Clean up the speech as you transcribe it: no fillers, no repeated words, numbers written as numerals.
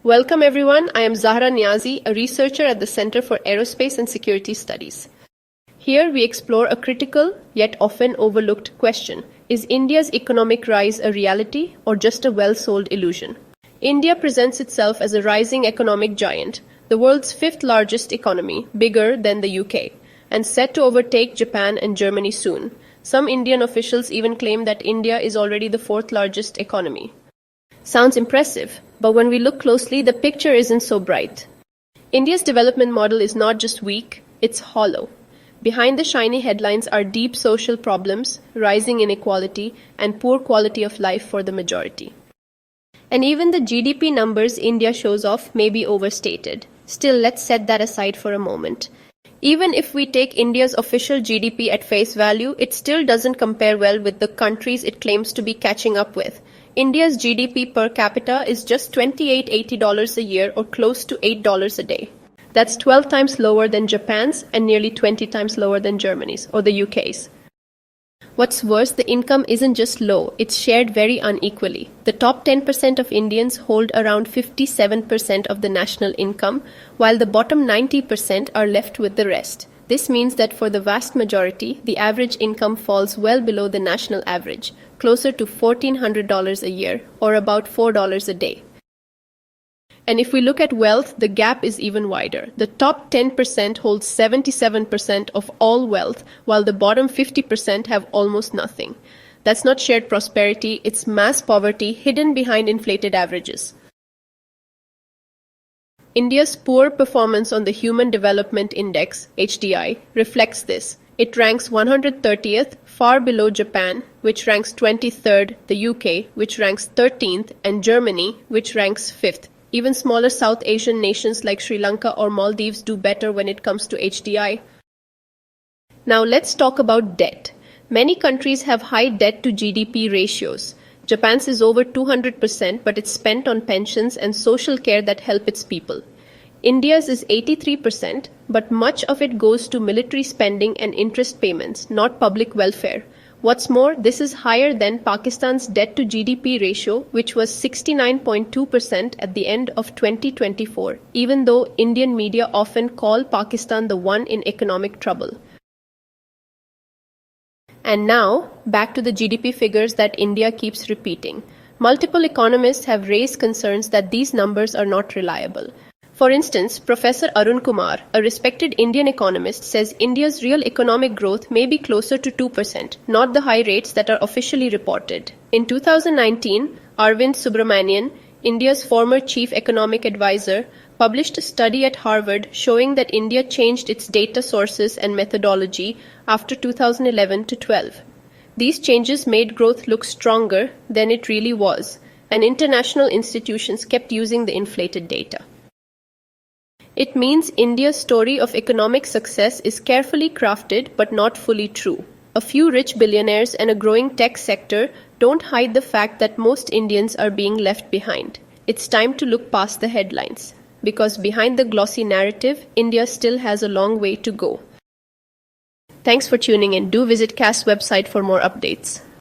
Welcome everyone, I am Zahra Niazi, a researcher at the Center for Aerospace and Security Studies. Here we explore a critical, yet often overlooked question. Is India's economic rise a reality or just a well-sold illusion? India presents itself as a rising economic giant, the world's fifth largest economy, bigger than the UK, and set to overtake Japan and Germany soon. Some Indian officials even claim that India is already the fourth largest economy. Sounds impressive, but when we look closely, the picture isn't so bright. India's development model is not just weak, it's hollow. Behind the shiny headlines are deep social problems, rising inequality, and poor quality of life for the majority. And even the GDP numbers India shows off may be overstated. Still, let's set that aside for a moment. Even if we take India's official GDP at face value, it still doesn't compare well with the countries it claims to be catching up with. India's GDP per capita is just $28.80 a year or close to $8 a day. That's 12 times lower than Japan's and nearly 20 times lower than Germany's or the UK's. What's worse, the income isn't just low, it's shared very unequally. The top 10% of Indians hold around 57% of the national income, while the bottom 90% are left with the rest. This means that for the vast majority, the average income falls well below the national average, closer to $1,400 a year, or about $4 a day. And if we look at wealth, the gap is even wider. The top 10% holds 77% of all wealth, while the bottom 50% have almost nothing. That's not shared prosperity, it's mass poverty hidden behind inflated averages. India's poor performance on the Human Development Index, HDI, reflects this. It ranks 130th, far below Japan, which ranks 23rd, the UK, which ranks 13th, and Germany, which ranks 5th. Even smaller South Asian nations like Sri Lanka or Maldives do better when it comes to HDI. Now let's talk about debt. Many countries have high debt to GDP ratios. Japan's is over 200%, but it's spent on pensions and social care that help its people. India's is 83%, but much of it goes to military spending and interest payments, not public welfare. What's more, this is higher than Pakistan's debt to GDP ratio, which was 69.2% at the end of 2024, even though Indian media often call Pakistan the one in economic trouble. And now, back to the GDP figures that India keeps repeating. Multiple economists have raised concerns that these numbers are not reliable. For instance, Professor Arun Kumar, a respected Indian economist, says India's real economic growth may be closer to 2%, not the high rates that are officially reported. In 2019, Arvind Subramanian, India's former chief economic advisor, published a study at Harvard showing that India changed its data sources and methodology after 2011 to 12. These changes made growth look stronger than it really was, and international institutions kept using the inflated data. It means India's story of economic success is carefully crafted but not fully true. A few rich billionaires and a growing tech sector don't hide the fact that most Indians are being left behind. It's time to look past the headlines, because behind the glossy narrative, India still has a long way to go. Thanks for tuning in. Do visit CASS website for more updates.